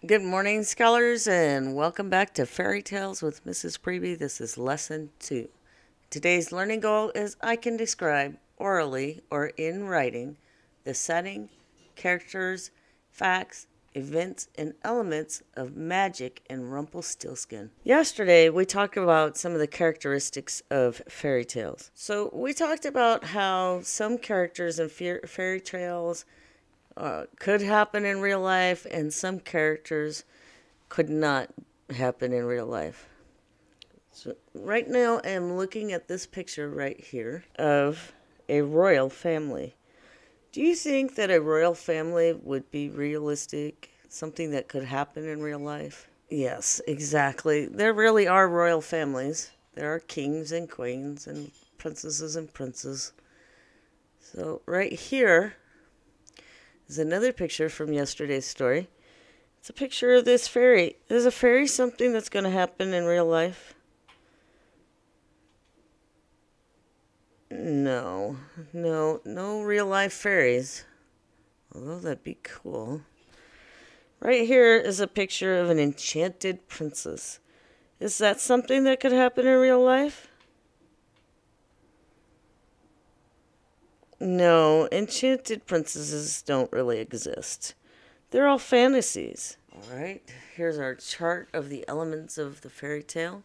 Good morning, scholars, and welcome back to Fairy Tales with Mrs. Preby. This is Lesson 2. Today's learning goal is I can describe orally or in writing the setting, characters, facts, events, and elements of magic in Rumpelstiltskin. Yesterday, we talked about some of the characteristics of fairy tales. So, we talked about how some characters in fairy tales could happen in real life, and some characters could not happen in real life. So right now, I'm looking at this picture right here of a royal family. Do you think that a royal family would be realistic, something that could happen in real life? Yes, exactly. There really are royal families. There are kings and queens and princesses and princes. So right here is another picture from yesterday's story. It's a picture of this fairy. Is a fairy something that's going to happen in real life? No. No real life fairies. Although that'd be cool. Right here is a picture of an enchanted princess. Is that something that could happen in real life? No, enchanted princesses don't really exist. They're all fantasies. All right, here's our chart of the elements of the fairy tale.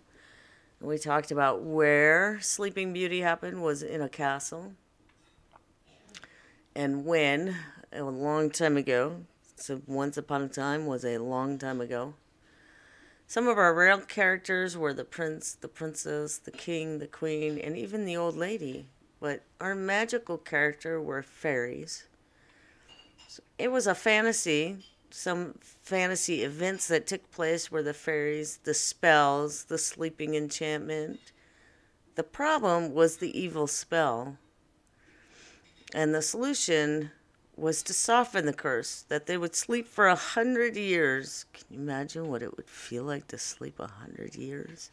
We talked about where Sleeping Beauty happened was in a castle. And when, a long time ago. So once upon a time was a long time ago. Some of our real characters were the prince, the princess, the king, the queen, and even the old lady. But our magical character were fairies. So it was a fantasy. Some fantasy events that took place were the fairies, the spells, the sleeping enchantment. The problem was the evil spell. And the solution was to soften the curse, that they would sleep for 100 years. Can you imagine what it would feel like to sleep 100 years?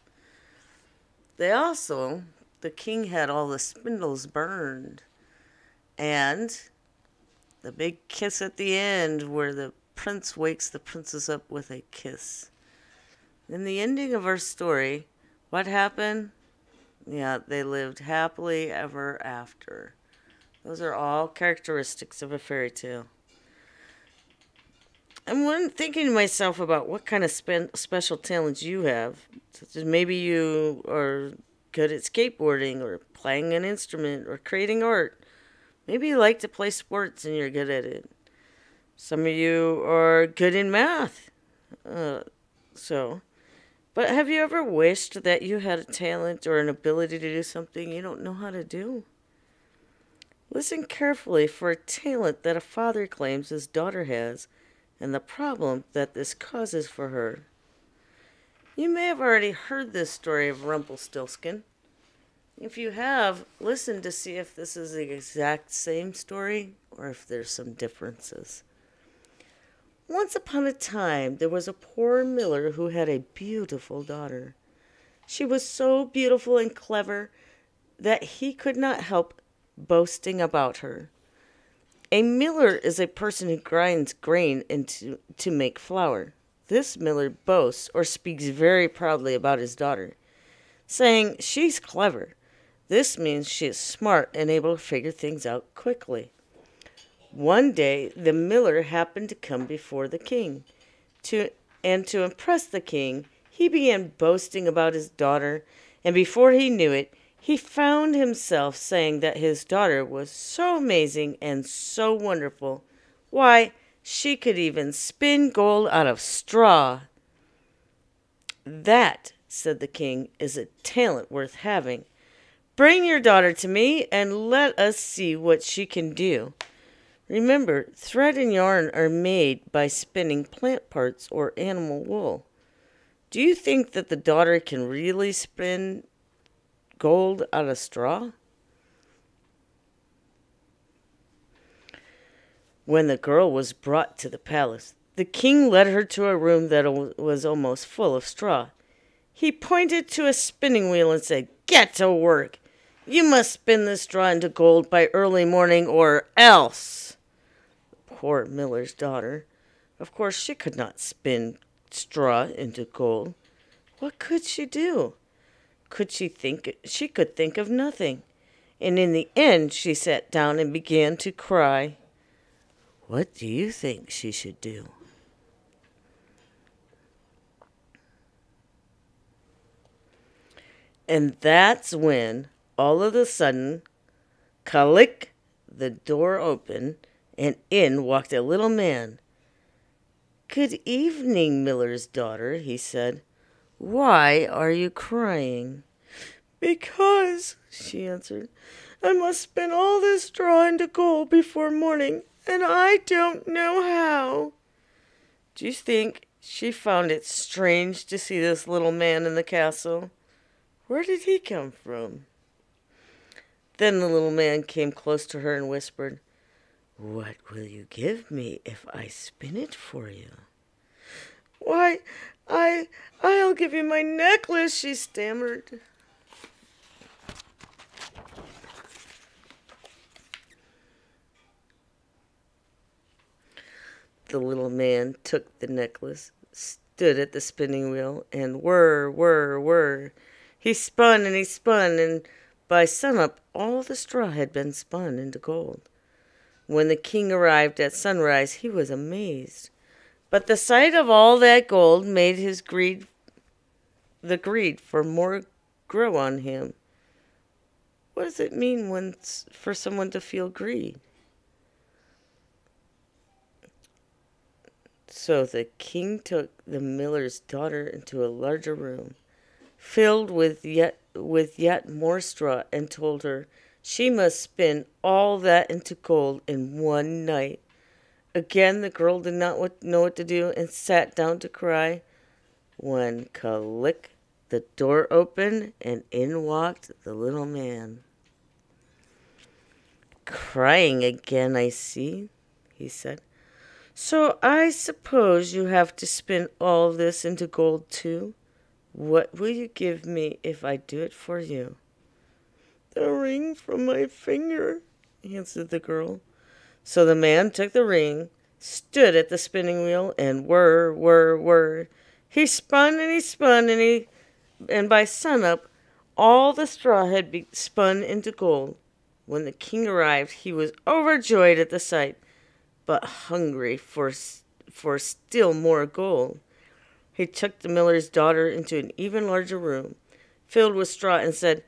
The king had all the spindles burned. And the big kiss at the end where the prince wakes the princess up with a kiss. In the ending of our story, what happened? Yeah, they lived happily ever after. Those are all characteristics of a fairy tale. I'm thinking to myself about what kind of special talents you have. Such as maybe you are good at skateboarding or playing an instrument or creating art. Maybe you like to play sports and you're good at it. Some of you are good in math. But have you ever wished that you had a talent or an ability to do something you don't know how to do? Listen carefully for a talent that a father claims his daughter has and the problem that this causes for her. You may have already heard this story of Rumpelstiltskin. If you have, listen to see if this is the exact same story or if there's some differences. Once upon a time, there was a poor miller who had a beautiful daughter. She was so beautiful and clever that he could not help boasting about her. A miller is a person who grinds grain to make flour. This miller boasts or speaks very proudly about his daughter, saying she's clever. This means she is smart and able to figure things out quickly. One day, the miller happened to come before the king. To impress the king, he began boasting about his daughter, and before he knew it, he found himself saying that his daughter was so amazing and so wonderful. Why, she could even spin gold out of straw. That, said the king, is a talent worth having. Bring your daughter to me and let us see what she can do. Remember, thread and yarn are made by spinning plant parts or animal wool. Do you think that the daughter can really spin gold out of straw? When the girl was brought to the palace, the king led her to a room that was almost full of straw. He pointed to a spinning wheel and said, "Get to work. You must spin this straw into gold by early morning or else." The poor miller's daughter Of course, she could not spin straw into gold. What could she do? Could she think? She could think of nothing. And in the end, she sat down and began to cry. What do you think she should do? And that's when, all of a sudden, click, the door opened, and in walked a little man. Good evening, miller's daughter, he said. Why are you crying? Because, she answered, I must spin all this straw into gold before morning, and I don't know how. Do you think she found it strange to see this little man in the castle? Where did he come from? Then the little man came close to her and whispered, What will you give me if I spin it for you? Why, I'll give you my necklace, she stammered. The little man took the necklace, stood at the spinning wheel, and whir, whir, whir. He spun, and by sunup all the straw had been spun into gold. When the king arrived at sunrise, he was amazed. But the sight of all that gold made the greed for more grow on him. What does it mean for someone to feel greed? So the king took the miller's daughter into a larger room, filled with yet more straw, and told her she must spin all that into gold in one night. Again the girl did not know what to do and sat down to cry. When click, the door opened and in walked the little man. Crying again, I see, he said. So I suppose you have to spin all this into gold too? What will you give me if I do it for you? The ring from my finger, answered the girl. So the man took the ring, stood at the spinning wheel, and whir, whir, whir. He spun, and by sunup all the straw had been spun into gold. When the king arrived, he was overjoyed at the sight, but hungry for still more gold. He took the miller's daughter into an even larger room, filled with straw, and said,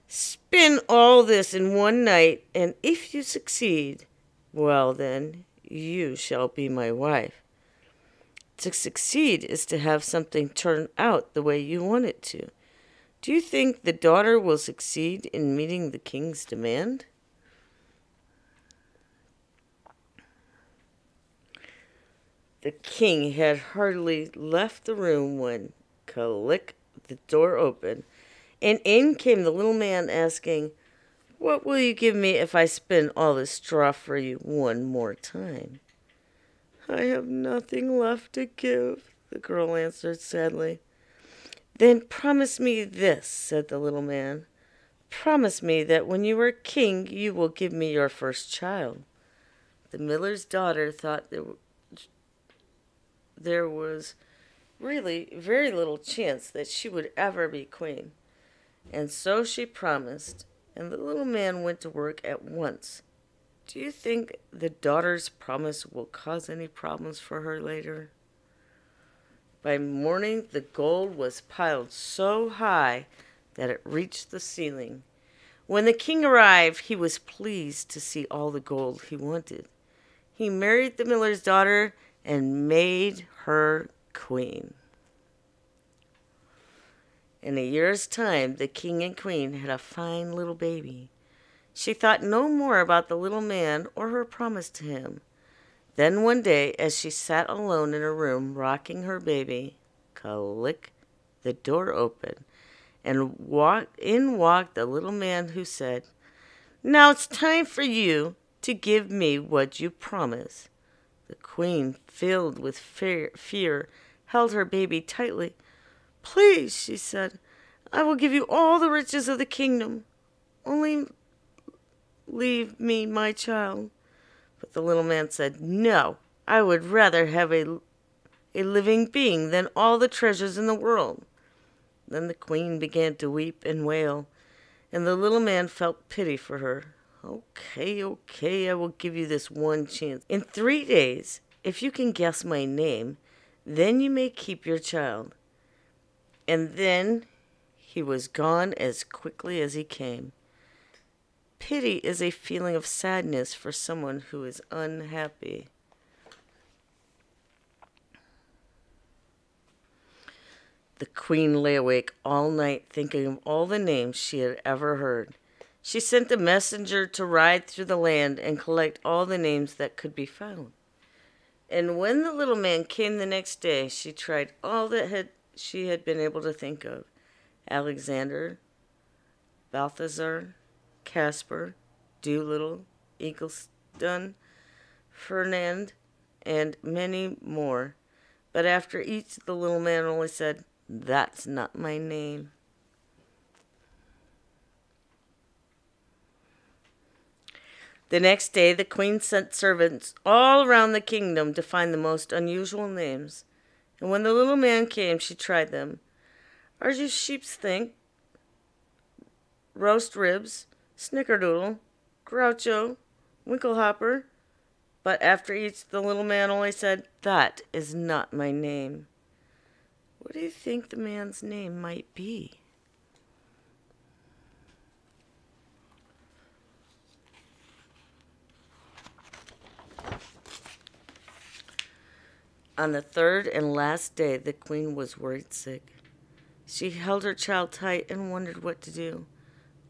Spin all this in one night, and if you succeed, well then, you shall be my wife. To succeed is to have something turn out the way you want it to. Do you think the daughter will succeed in meeting the king's demand? The king had hardly left the room when, click, the door opened, and in came the little man asking, What will you give me if I spin all this straw for you one more time? I have nothing left to give, the girl answered sadly. Then promise me this, said the little man. Promise me that when you are king, you will give me your first child. The miller's daughter thought there was really very little chance that she would ever be queen. And so she promised, and the little man went to work at once. Do you think the daughter's promise will cause any problems for her later? By morning, the gold was piled so high that it reached the ceiling. When the king arrived, he was pleased to see all the gold he wanted. He married the miller's daughter and made her queen. In a year's time, the king and queen had a fine little baby. She thought no more about the little man or her promise to him. Then one day, as she sat alone in her room rocking her baby, click, the door opened, and in walked the little man who said, Now it's time for you to give me what you promised. The queen, filled with fear, held her baby tightly. Please, she said, I will give you all the riches of the kingdom. Only leave me my child. But the little man said, No, I would rather have a living being than all the treasures in the world." Then the queen began to weep and wail, and the little man felt pity for her. "Okay, okay, I will give you this one chance. In 3 days, if you can guess my name, then you may keep your child." And then he was gone as quickly as he came. Pity is a feeling of sadness for someone who is unhappy. The queen lay awake all night thinking of all the names she had ever heard. She sent a messenger to ride through the land and collect all the names that could be found. And when the little man came the next day, she tried all that she had been able to think of: Alexander, Balthazar, Casper, Doolittle, Eagleston, Fernand, and many more. But after each, the little man only said, "That's not my name." The next day, the queen sent servants all around the kingdom to find the most unusual names. And when the little man came, she tried them. "Are you sheep's think, roast ribs, snickerdoodle, groucho, winklehopper?" But after each, the little man only said, "That is not my name." What do you think the man's name might be? On the third and last day, the queen was worried sick. She held her child tight and wondered what to do.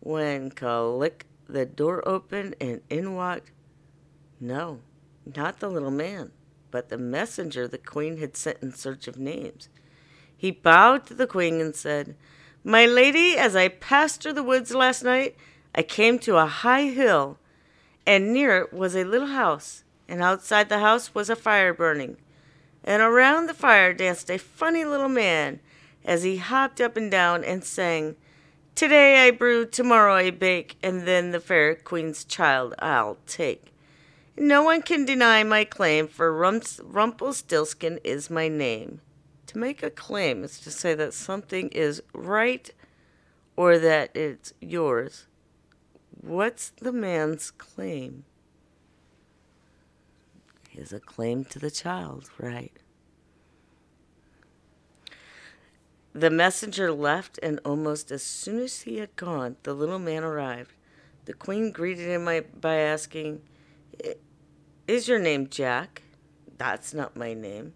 When, click, the door opened and in walked, no, not the little man, but the messenger the queen had sent in search of names. He bowed to the queen and said, "My lady, as I passed through the woods last night, I came to a high hill, and near it was a little house, and outside the house was a fire burning. And around the fire danced a funny little man as he hopped up and down and sang, 'Today I brew, tomorrow I bake, and then the fair queen's child I'll take. No one can deny my claim, for Rumpelstiltskin is my name.'" To make a claim is to say that something is right or that it's yours. What's the man's claim? Is a claim to the child, right? The messenger left, and almost as soon as he had gone, the little man arrived. The queen greeted him by asking, "Is your name Jack?" "That's not my name."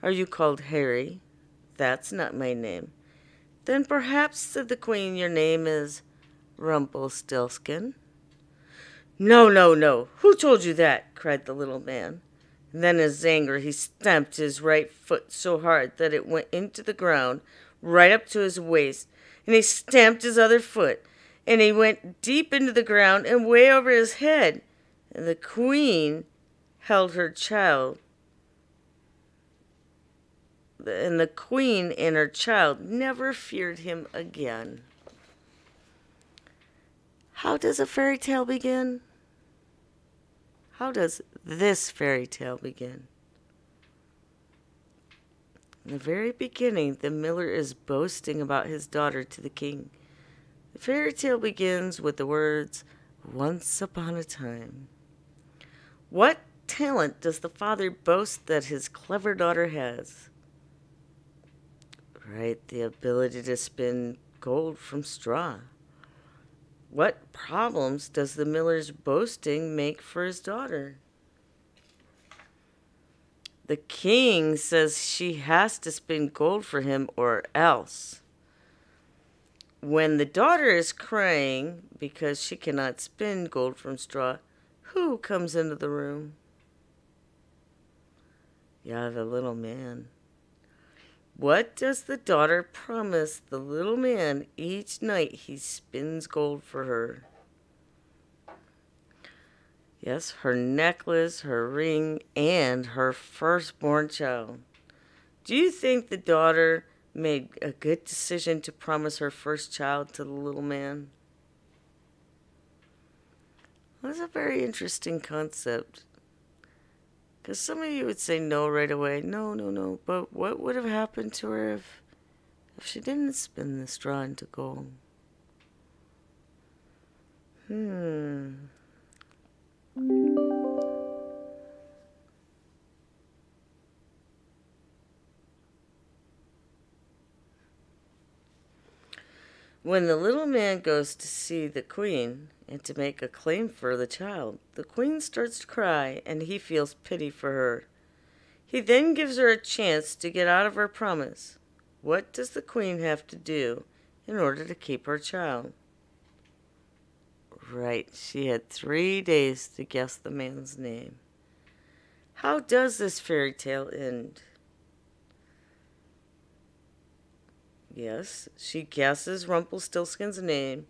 "Are you called Harry?" "That's not my name." "Then perhaps," said the queen, "your name is Rumpelstiltskin." "No, no, no! Who told you that?" cried the little man. And then in his anger he stamped his right foot so hard that it went into the ground right up to his waist. And he stamped his other foot, and he went deep into the ground and way over his head. And the queen held her child. And the queen and her child never feared him again. How does a fairy tale begin? How does this fairy tale begin? In the very beginning, the miller is boasting about his daughter to the king. The fairy tale begins with the words, "Once upon a time." What talent does the father boast that his clever daughter has? Right, the ability to spin gold from straw. What problems does the miller's boasting make for his daughter? The king says she has to spin gold for him or else. When the daughter is crying because she cannot spin gold from straw, who comes into the room? Yeah, the little man. What does the daughter promise the little man each night he spins gold for her? Yes, her necklace, her ring, and her firstborn child. Do you think the daughter made a good decision to promise her first child to the little man? That's a very interesting concept. Because some of you would say no right away. No, no, no. But what would have happened to her if she didn't spin the straw into gold? When the little man goes to see the queen and to make a claim for the child, the queen starts to cry and he feels pity for her. He then gives her a chance to get out of her promise. What does the queen have to do in order to keep her child? Right, she had 3 days to guess the man's name. How does this fairy tale end? Yes, she guesses Rumpelstiltskin's name,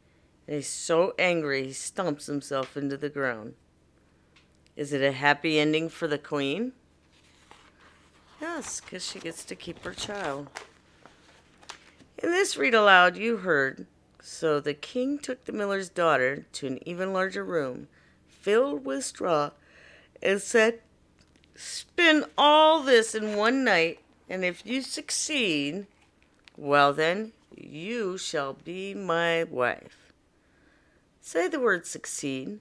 and he's so angry he stomps himself into the ground. Is it a happy ending for the queen? Yes, because she gets to keep her child. In this read aloud you heard, so the king took the miller's daughter to an even larger room, filled with straw, and said, "Spin all this in one night, and if you succeed, well then, you shall be my wife." Say the word succeed.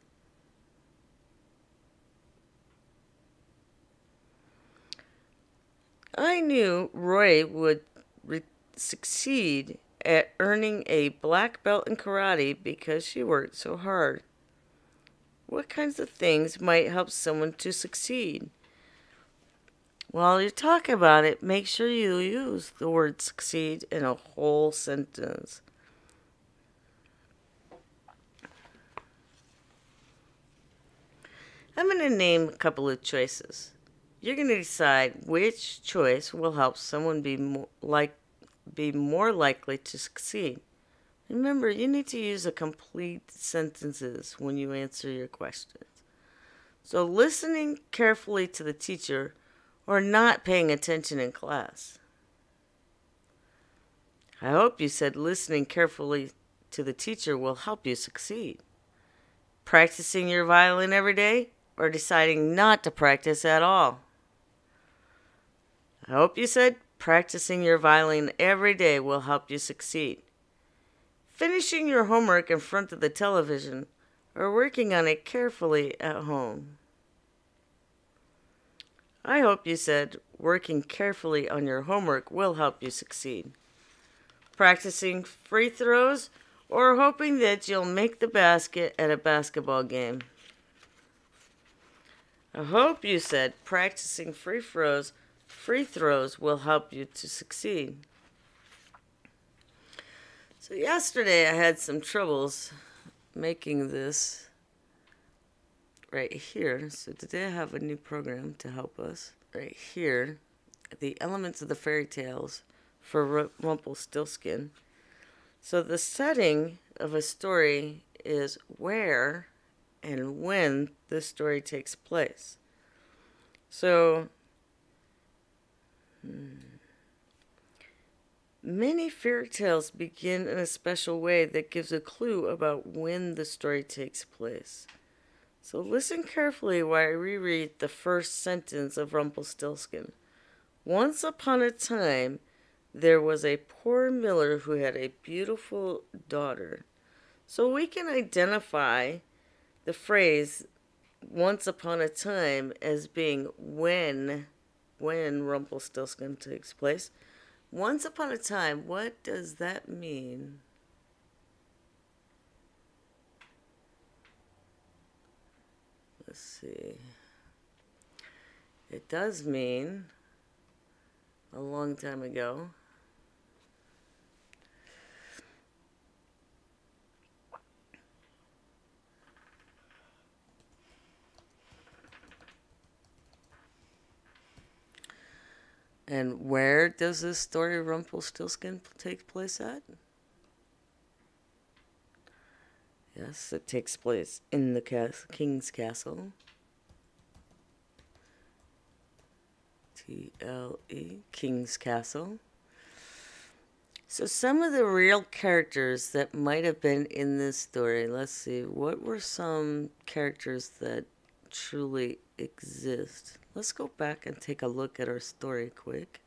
I knew Roy would succeed at earning a black belt in karate because she worked so hard. What kinds of things might help someone to succeed? While you talk about it, make sure you use the word succeed in a whole sentence. I'm going to name a couple of choices. You're going to decide which choice will help someone be more likely to succeed. Remember, you need to use a complete sentences when you answer your questions. So listening carefully to the teacher or not paying attention in class. I hope you said listening carefully to the teacher will help you succeed. Practicing your violin every day or deciding not to practice at all. I hope you said practicing your violin every day will help you succeed. Finishing your homework in front of the television or working on it carefully at home. I hope you said working carefully on your homework will help you succeed. Practicing free throws or hoping that you'll make the basket at a basketball game. I hope you said practicing free throws will help you to succeed. So yesterday I had some troubles making this right here. So today I have a new program to help us. Right here, the elements of the fairy tales for Rumpelstiltskin. So the setting of a story is where and when the story takes place. So many fairy tales begin in a special way that gives a clue about when the story takes place. So listen carefully while I reread the first sentence of Rumpelstiltskin. Once upon a time, there was a poor miller who had a beautiful daughter. So we can identify the phrase once upon a time as being when Rumpelstiltskin takes place. Once upon a time, what does that mean? Let's see. It does mean a long time ago. And where does this story of Rumpelstiltskin take place at? Yes, it takes place in the king's castle. CKLA, King's Castle. So some of the real characters that might have been in this story, let's see, what were some characters that truly exist? Let's go back and take a look at our story quick.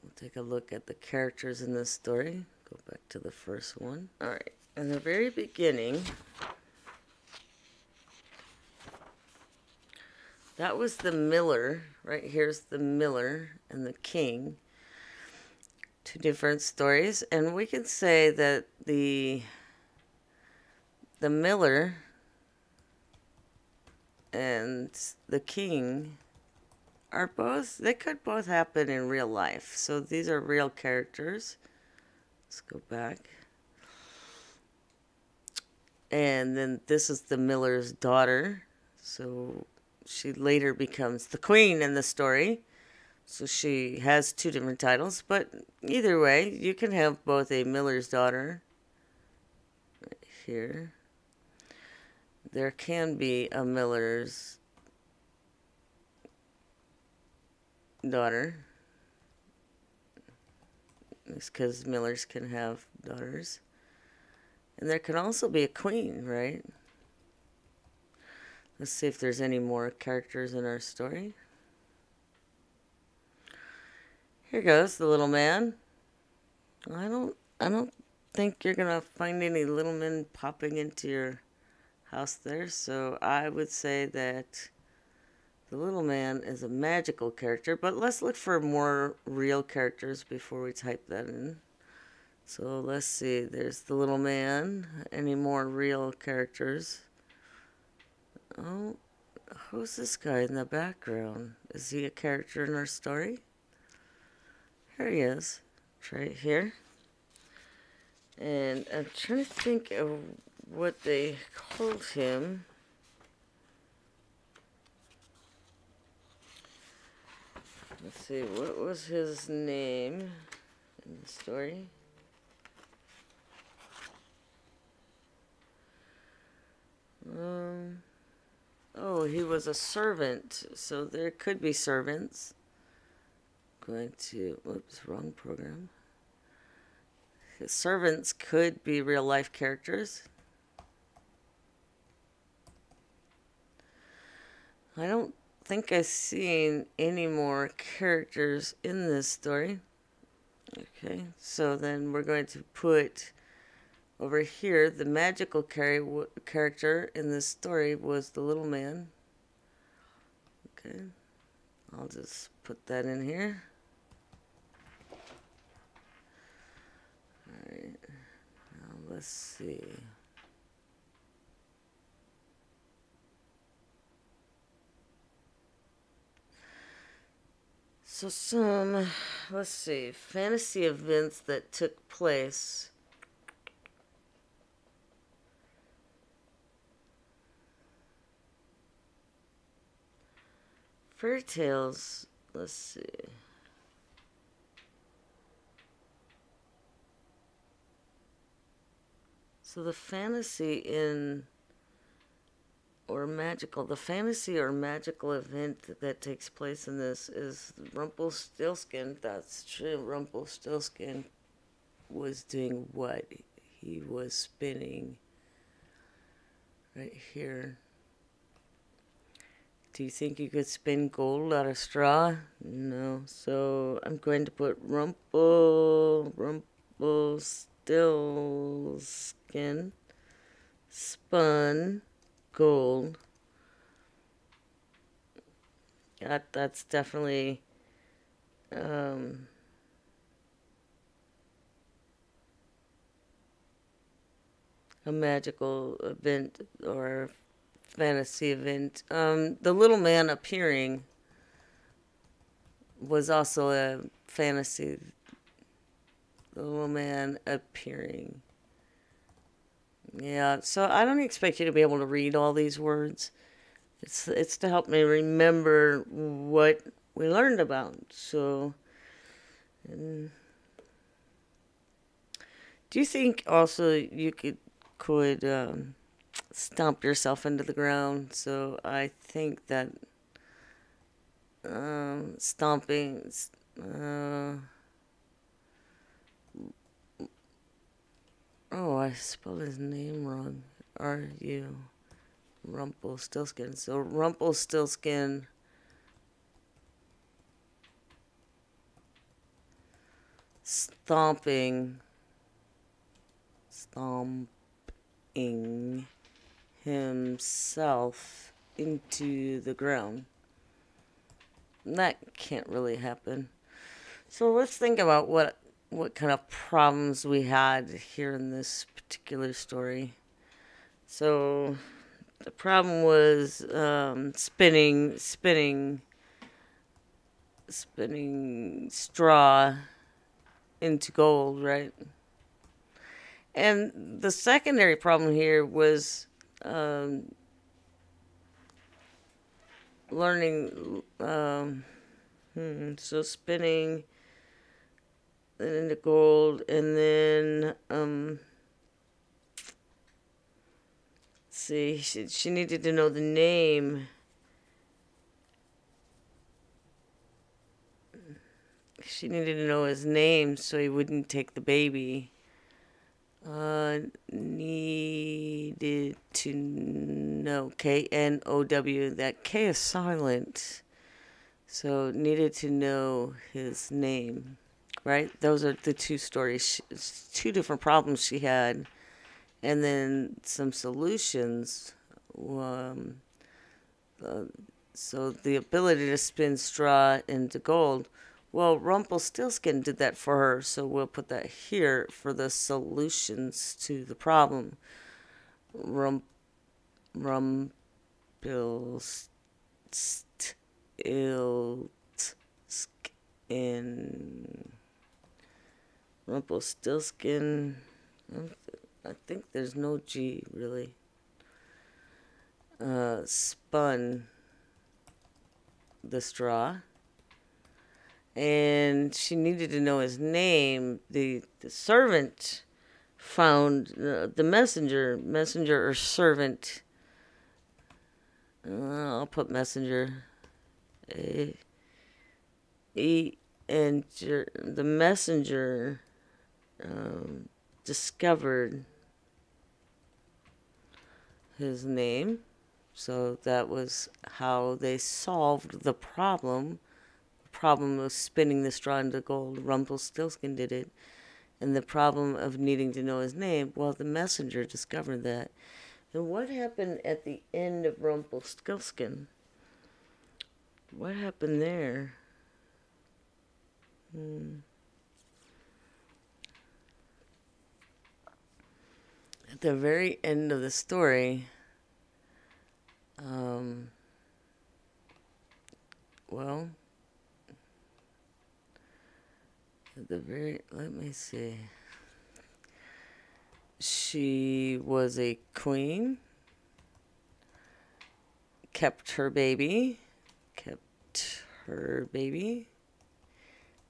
We'll take a look at the characters in this story. Go back to the first one. Alright, in the very beginning, that was the miller. Right here's the miller and the king. Two different stories. And we can say that the miller and the king are both, they could both happen in real life. So these are real characters. Let's go back. And then this is the miller's daughter. So she later becomes the queen in the story. So she has two different titles. But either way, you can have both a miller's daughter right here. There can be a miller's daughter. It's because millers can have daughters. And there can also be a queen, right? Let's see if there's any more characters in our story. Here goes the little man. I don't think you're gonna find any little men popping into your house there, so I would say that the little man is a magical character, but let's look for more real characters before we type that in. So let's see, there's the little man. Any more real characters? Oh, who's this guy in the background? Is he a character in our story? Here he is. It's right here. And I'm trying to think of what they called him. Let's see, what was his name in the story? Oh, he was a servant, so there could be servants. Going to, whoops, wrong program. His servants could be real life characters. I don't think I've seen any more characters in this story. Okay, so then we're going to put over here, the magical character in this story was the little man. Okay, I'll just put that in here. Alright, now let's see. So let's see, fantasy events that took place. Fairy tales, let's see. So the fantasy the fantasy or magical event that takes place in this is Rumpelstiltskin. That's true. Rumpelstiltskin was doing what? He was spinning right here. Do you think you could spin gold out of straw? No. So I'm going to put Rumpelstiltskin spun gold. That's definitely a magical event or fantasy event. The little man appearing was also a fantasy. The little man appearing. Yeah, so I don't expect you to be able to read all these words. It's to help me remember what we learned about. So, do you think also you could stomp yourself into the ground? So I think that stomping. Oh, I spelled his name wrong. Rumpelstiltskin. So Rumpelstiltskin stomping himself into the ground. That can't really happen. So let's think about what kind of problems we had here in this particular story. So the problem was spinning straw into gold, right? And the secondary problem here was learning. So spinning into gold, and then see, she needed to know the name. She needed to know his name so he wouldn't take the baby. Needed to know. K-N-O-W. That K is silent. So needed to know his name. Right? Those are the two stories. Two different problems she had. And then some solutions. So the ability to spin straw into gold. Well, Rumpelstiltskin did that for her, so we'll put that here for the solutions to the problem. Rumpelstiltskin. Rumpelstiltskin. I think there's no G, really. Spun the straw. And she needed to know his name. The servant found the messenger or servant. I'll put messenger. And the messenger discovered his name. So that was how they solved the problem. Problem of spinning the straw into gold. Rumpelstiltskin did it. And the problem of needing to know his name, well, the messenger discovered that. And what happened at the end of Rumpelstiltskin? What happened there? At the very end of the story, well, let me see. She was a queen, kept her baby,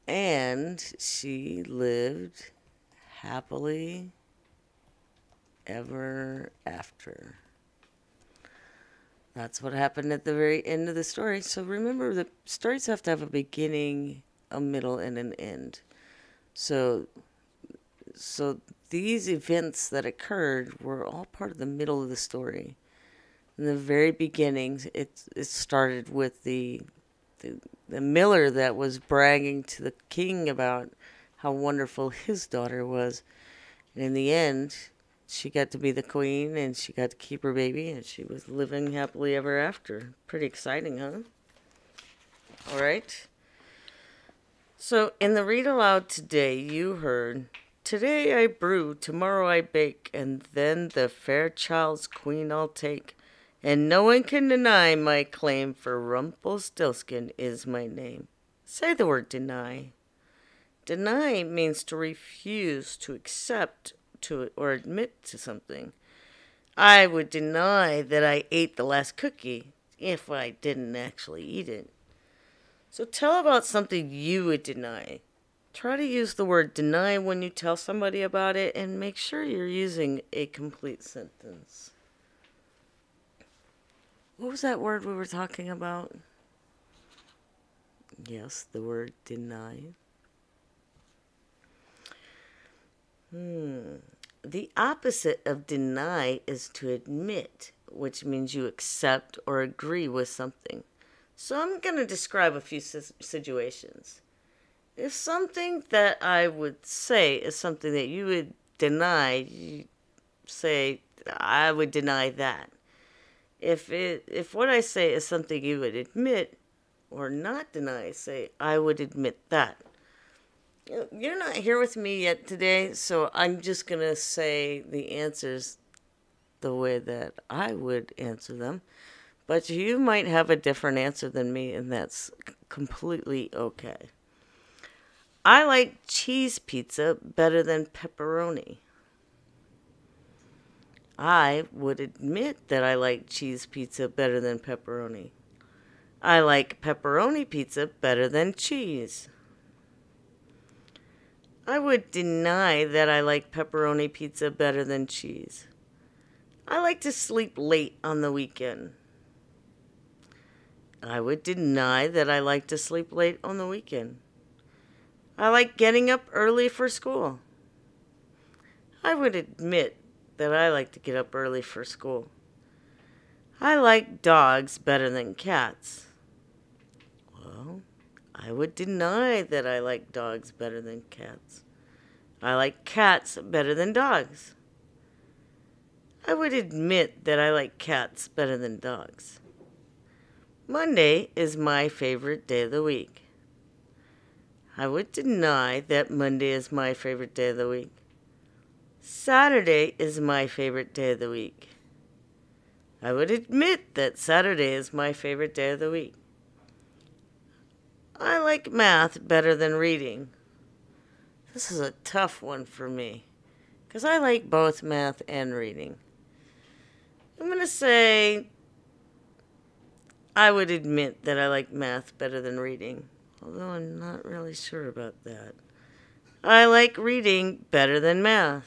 and she lived happily ever after. That's what happened at the very end of the story. So remember, the stories have to have a beginning, a middle, and an end. So these events that occurred were all part of the middle of the story. In the very beginning, it started with the miller that was bragging to the king about how wonderful his daughter was. And in the end, she got to be the queen, and she got to keep her baby, and she was living happily ever after. Pretty exciting, huh? All right. So in the read aloud today, you heard, "Today I brew, tomorrow I bake, and then the fair child's queen I'll take. And no one can deny my claim, for Rumpelstiltskin is my name." Say the word deny. Deny means to refuse to accept to or admit to something. I would deny that I ate the last cookie if I didn't actually eat it. So tell about something you would deny. Try to use the word deny when you tell somebody about it, and make sure you're using a complete sentence. What was that word we were talking about? Yes, the word deny. The opposite of deny is to admit. which means you accept or agree with something. So I'm going to describe a few situations. If something that I would say is something that you would deny, you say, I would deny that. If what I say is something you would admit or not deny, say, I would admit that. You're not here with me yet today, so I'm just going to say the answers the way that I would answer them. But you might have a different answer than me, and that's completely okay. I like cheese pizza better than pepperoni. I would admit that I like cheese pizza better than pepperoni. I like pepperoni pizza better than cheese. I would deny that I like pepperoni pizza better than cheese. I like to sleep late on the weekend. I would deny that I like to sleep late on the weekend. I like getting up early for school. I would admit that I like to get up early for school. I like dogs better than cats. Well, I would deny that I like dogs better than cats. I like cats better than dogs. I would admit that I like cats better than dogs. Monday is my favorite day of the week. I would deny that Monday is my favorite day of the week. Saturday is my favorite day of the week. I would admit that Saturday is my favorite day of the week. I like math better than reading. This is a tough one for me, because I like both math and reading. I'm going to say I would admit that I like math better than reading, although I'm not really sure about that. I like reading better than math.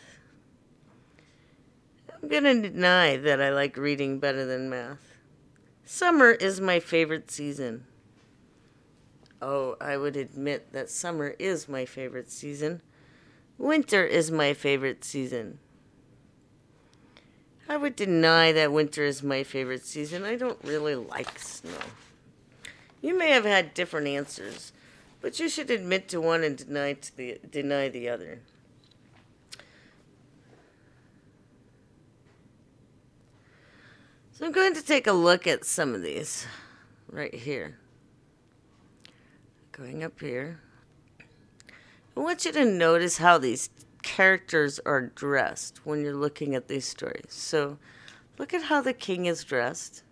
I'm going to deny that I like reading better than math. Summer is my favorite season. Oh, I would admit that summer is my favorite season. Winter is my favorite season. I would deny that winter is my favorite season. I don't really like snow. You may have had different answers, but you should admit to one and deny the other. So I'm going to take a look at some of these right here. Going up here. I want you to notice how these characters are dressed when you're looking at these stories. So look at how the king is dressed.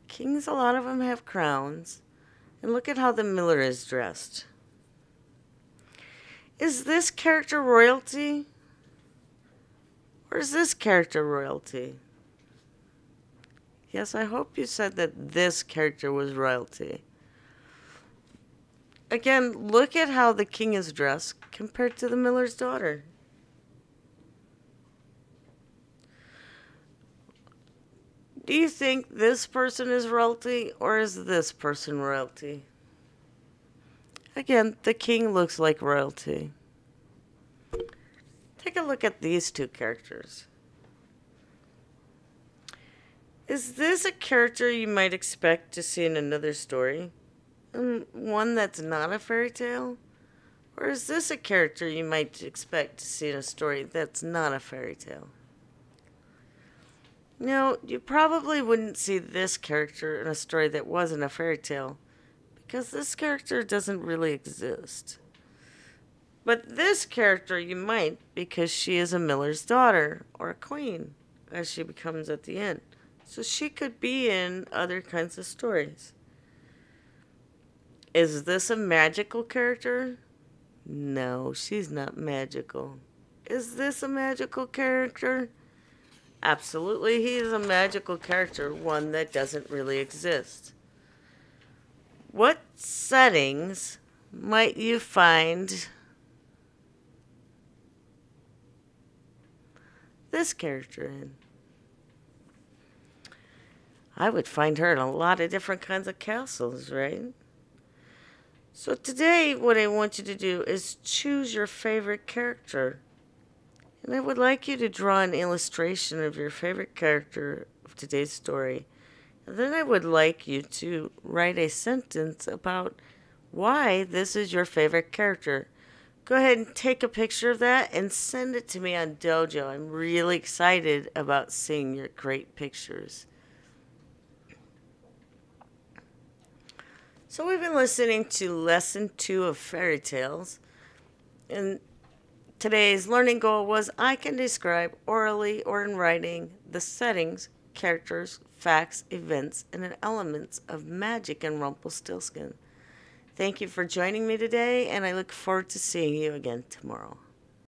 Kings, a lot of them have crowns. And look at how the miller is dressed. Is this character royalty? Or is this character royalty? Yes, I hope you said that this character was royalty. Again, look at how the king is dressed compared to the miller's daughter. Do you think this person is royalty or is this person royalty? Again, the king looks like royalty. Take a look at these two characters. Is this a character you might expect to see in another story? One that's not a fairy tale? Or is this a character you might expect to see in a story that's not a fairy tale? No, you probably wouldn't see this character in a story that wasn't a fairy tale, because this character doesn't really exist. But this character you might, because she is a miller's daughter, or a queen, as she becomes at the end. So she could be in other kinds of stories. Is this a magical character? No, she's not magical. Is this a magical character? Absolutely, he is a magical character, one that doesn't really exist. What settings might you find this character in? I would find her in a lot of different kinds of castles, right? So today, what I want you to do is choose your favorite character. And I would like you to draw an illustration of your favorite character of today's story. And then I would like you to write a sentence about why this is your favorite character. Go ahead and take a picture of that and send it to me on Dojo. I'm really excited about seeing your great pictures. So we've been listening to Lesson 2 of Fairy Tales, and today's learning goal was I can describe orally or in writing the settings, characters, facts, events, and elements of magic in Rumpelstiltskin. Thank you for joining me today, and I look forward to seeing you again tomorrow.